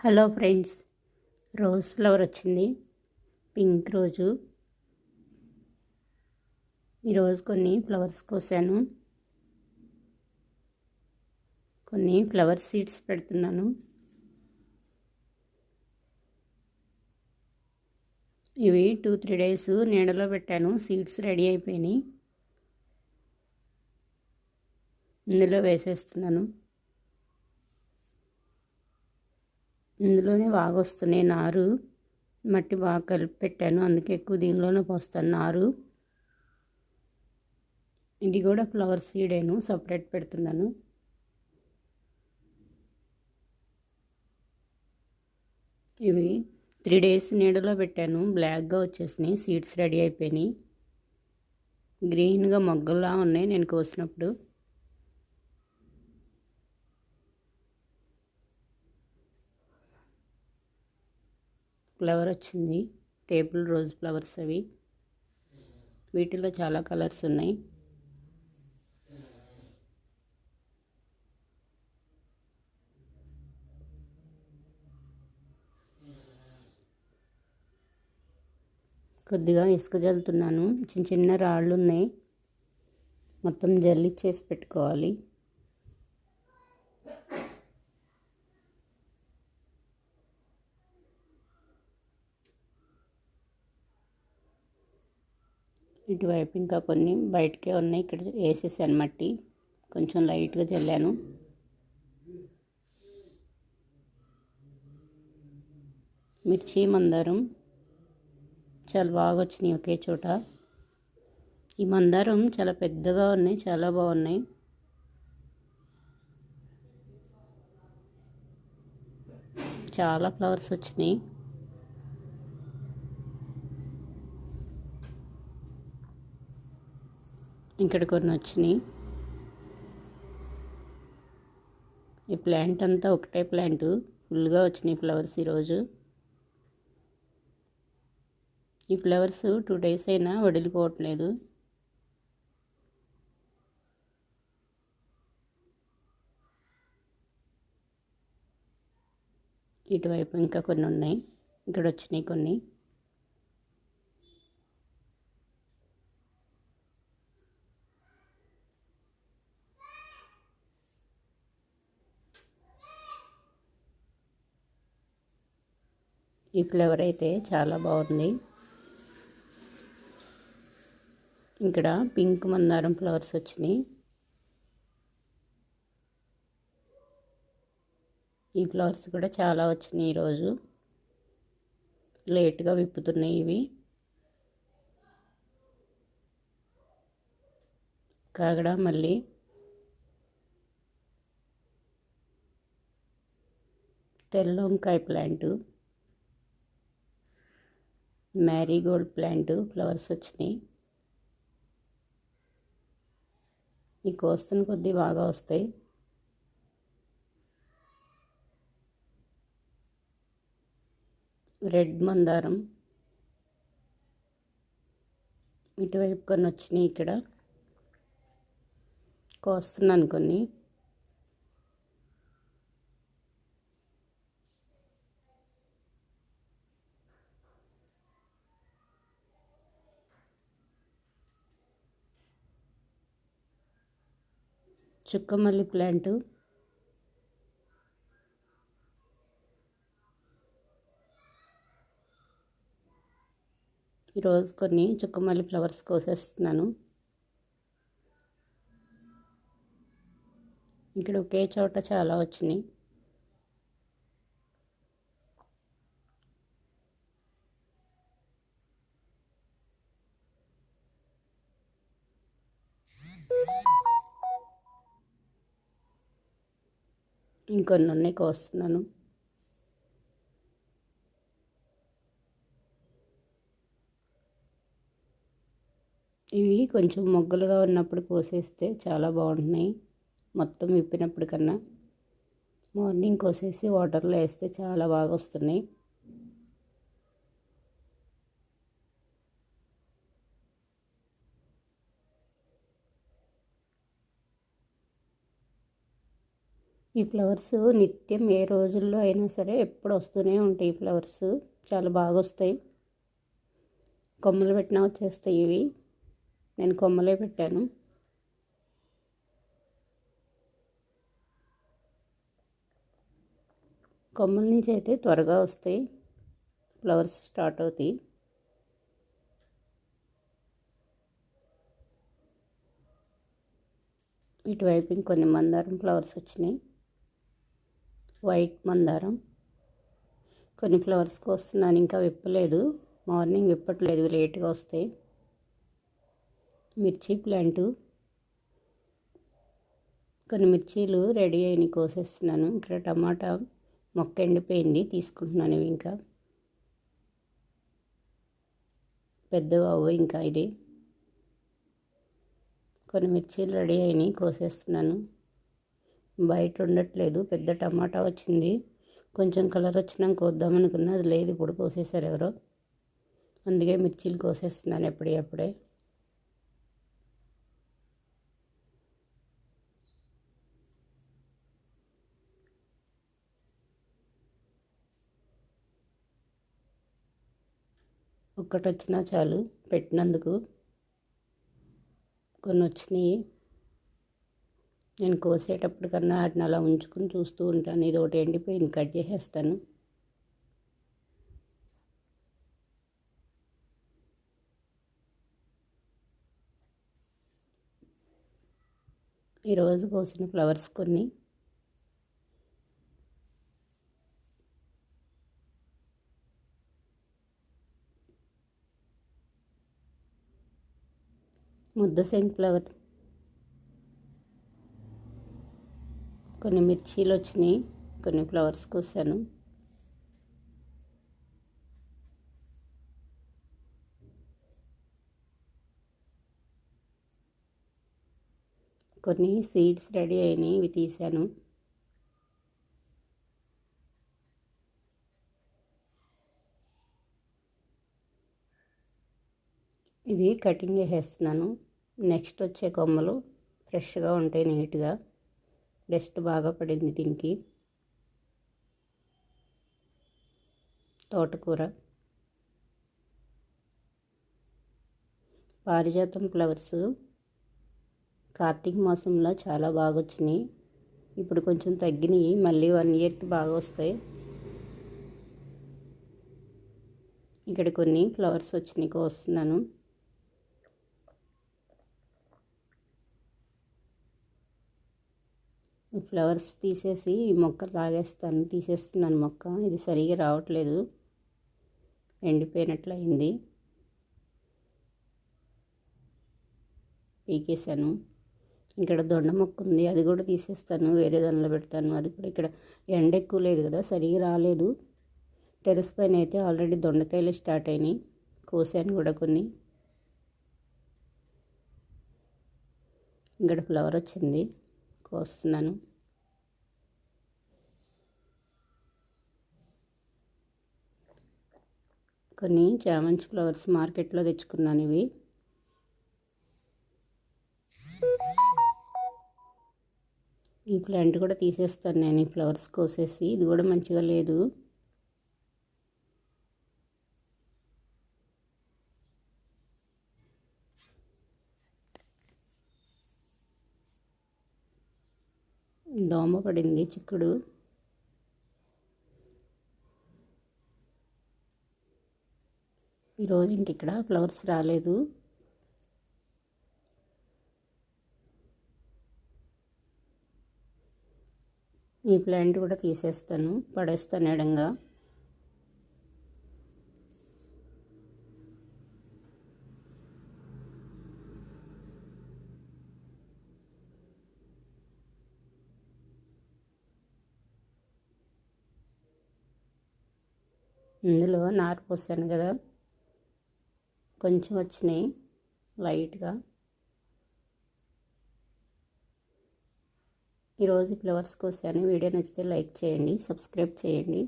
Hello friends, rose flower వచ్చింది. Pink రోజు. ఈరోజు కొన్ని ఫ్లవర్స్ కోసాను. కొన్ని ఫ్లవర్ సీడ్స్ పెడుతున్నాను. ఇవి 2-3 డేస్ నీడలో పెట్టాను. సీడ్స్ రెడీ అయిపోయినాయి. ఇందులో వేసేస్తున్నాను. ఇందులోనే బాగా వస్తున్నాయి. నారు మట్టి బాగా కలిపి పెట్టాను, అందుకే ఎక్కువ దీనిలోనే పోస్తాను నారు. ఇది కూడా ఫ్లవర్ సీడేను, సపరేట్ పెడుతున్నాను. ఇవి 3 డేస్ నీడలో పెట్టాను. బ్లాక్గా వచ్చేసినాయి. సీడ్స్ రెడీ అయిపోయినాయి. గ్రీన్గా మొగ్గలా ఉన్నాయి నేను కోసినప్పుడు. ఫ్లవర్ వచ్చింది. టేబుల్ రోజ్ ఫ్లవర్స్ అవి. వీటిలో చాలా కలర్స్ ఉన్నాయి. కొద్దిగా ఇసుక జల్లుతున్నాను. చిన్న చిన్న రాళ్ళు ఉన్నాయి, మొత్తం జల్లిచ్చేసి పెట్టుకోవాలి. ఇటువైపు ఇంకా కొన్ని బయటకే ఉన్నాయి. ఇక్కడ వేసేసాను మట్టి, కొంచెం లైట్గా జల్లాను. మిర్చి మందారం చాలా బాగా వచ్చినాయి ఒకే చోట. ఈ మందారం చాలా పెద్దగా ఉన్నాయి, చాలా బాగున్నాయి. చాలా ఫ్లవర్స్ వచ్చినాయి. ఇక్కడ కొన్ని వచ్చినాయి. ఈ ప్లాంట్ అంతా ఒకటే ప్లాంట్, ఫుల్గా వచ్చినాయి ఫ్లవర్స్ ఈరోజు. ఈ ఫ్లవర్స్ 2 డేస్ అయినా వదిలిపోవట్లేదు. ఇటువైపు ఇంకా కొన్ని ఉన్నాయి. ఇక్కడ వచ్చినాయి కొన్ని. ఈ ఫ్లవర్ అయితే చాలా బాగుంది. ఇక్కడ పింక్ మందారం ఫ్లవర్స్ వచ్చినాయి. ఈ ఫ్లవర్స్ కూడా చాలా వచ్చినాయి ఈరోజు. లేట్గా విప్పుతున్నాయి ఇవి. కాగడ మళ్ళీ తెల్ల వంకాయ ప్లాంటు, మ్యారీగోల్డ్ ప్లాంటు ఫ్లవర్స్ వచ్చినాయి. ఈ కోస్తున్న కొద్దీ బాగా వస్తాయి. రెడ్ మందారం ఇటువైపు కొన్ని వచ్చినాయి. ఇక్కడ కోస్తున్నాను కొన్ని. చుక్కమల్లి ప్లాంటు, ఈరోజు కొన్ని చుక్కమల్లి ఫ్లవర్స్ కోసేస్తున్నాను. ఇక్కడ ఒకే చోట చాలా వచ్చినాయి. ఇంకొన్ని ఉన్నాయి, కోస్తున్నాను. ఇవి కొంచెం మొగ్గలుగా ఉన్నప్పుడు కోసేస్తే చాలా బాగుంటున్నాయి. మొత్తం విప్పినప్పుడు కన్నా మార్నింగ్ కోసేసి వాటర్లో వేస్తే చాలా బాగా వస్తున్నాయి. ఈ ఫ్లవర్స్ నిత్యం ఏ రోజుల్లో అయినా సరే ఎప్పుడు వస్తూనే ఉంటాయి. ఈ ఫ్లవర్స్ చాలా బాగా వస్తాయి. కొమ్మలు పెట్టినా వచ్చేస్తాయి. ఇవి నేను కొమ్మలే పెట్టాను. కొమ్మల నుంచి అయితే త్వరగా వస్తాయి, ఫ్లవర్స్ స్టార్ట్ అవుతాయి. ఇటువైపు ఇంకొన్ని మందారం ఫ్లవర్స్ వచ్చినాయి. వైట్ మందారం కొన్ని ఫ్లవర్స్ కోస్తున్నాను, ఇంకా విప్పలేదు. మార్నింగ్ విప్పట్లేదు, లేట్గా వస్తాయి. మిర్చి ప్లాంటు కొన్ని మిర్చీలు రెడీ అయినాయి, కోసేస్తున్నాను. ఇక్కడ టమాటా మొక్క ఎండిపోయింది, తీసుకుంటున్నాను. ఇవి ఇంకా పెద్దగా అవ్వ. ఇంకా ఇది కొన్ని మిర్చీలు రెడీ అయినాయి, కోసేస్తున్నాను. బయట ఉండట్లేదు, పెద్ద టమాటా వచ్చింది. కొంచెం కలర్ వచ్చినాక కోద్దామనుకున్నా, అది లేదు, ఇప్పుడు కోసేసారు ఎవరో. అందుకే మిర్చీలు కోసేస్తున్నాను ఎప్పుడే. ఒక్కటి వచ్చినా చాలు పెట్టినందుకు. కొన్ని వచ్చినాయి, నేను కోసేటప్పటికన్నా వాటిని అలా ఉంచుకుని చూస్తూ ఉంటాను. ఇది ఒకటి ఎండిపోయింది, కట్ చేసేస్తాను. ఈరోజు కోసిన ఫ్లవర్స్ కొన్ని. ముద్దశంఖ ఫ్లవర్ కొన్ని మిర్చీలు వచ్చినాయి, కొన్ని ఫ్లవర్స్ కోసాను. కొన్ని సీడ్స్ రెడీ అయినాయి, ఇవి తీసాను. ఇది కటింగ్ చేసేస్తున్నాను. నెక్స్ట్ వచ్చే కొమ్మలు ఫ్రెష్గా ఉంటాయి, నీట్గా. డస్ట్ బాగా పడింది దీనికి. తోటకూర, పారిజాతం ఫ్లవర్స్ కార్తీక మాసంలో చాలా బాగా వచ్చినాయి. ఇప్పుడు కొంచెం తగ్గినాయి, మళ్ళీ 1 ఇయర్కి బాగా వస్తాయి. ఇక్కడ కొన్ని ఫ్లవర్స్ వచ్చినాయి, కోస్తున్నాను. ఈ ఫ్లవర్స్ తీసేసి ఈ మొక్క తీసేస్తున్నాను మొక్క. ఇది సరిగా రావట్లేదు, ఎండిపోయినట్లయింది. పీకేసాను. ఇక్కడ దొండ మొక్క ఉంది, అది కూడా తీసేస్తాను, వేరే దానిలో పెడతాను. అది కూడా ఇక్కడ ఎండ ఎక్కువ లేదు కదా, సరిగా రాలేదు. టెర్రస్ పైన అయితే ఆల్రెడీ దొండకాయలు స్టార్ట్ అయినాయి, కోసాను కూడా కొన్ని. ఇక్కడ ఫ్లవర్ వచ్చింది, కోస్తున్నాను. కొన్ని చామంతి ఫ్లవర్స్ మార్కెట్లో తెచ్చుకున్నాను. ఇవి ఈ ప్లాంట్ కూడా తీసేస్తాను నేను, ఈ ఫ్లవర్స్ కోసేసి. ఇది కూడా మంచిగా లేదు. దోమ పడింది, చిక్కుడు. ఈరోజు ఇంక ఇక్కడ ఫ్లవర్స్ రాలేదు. ఈ ప్లాంట్ కూడా తీసేస్తాను, పడేస్తాను ఎడంగా. ఇందులో నారు పోసాను కదా, కొంచెం వచ్చినాయి లైట్గా. ఈరోజు ఫ్లవర్స్ కోసాను. వీడియో నచ్చితే లైక్ చేయండి, సబ్స్క్రైబ్ చేయండి.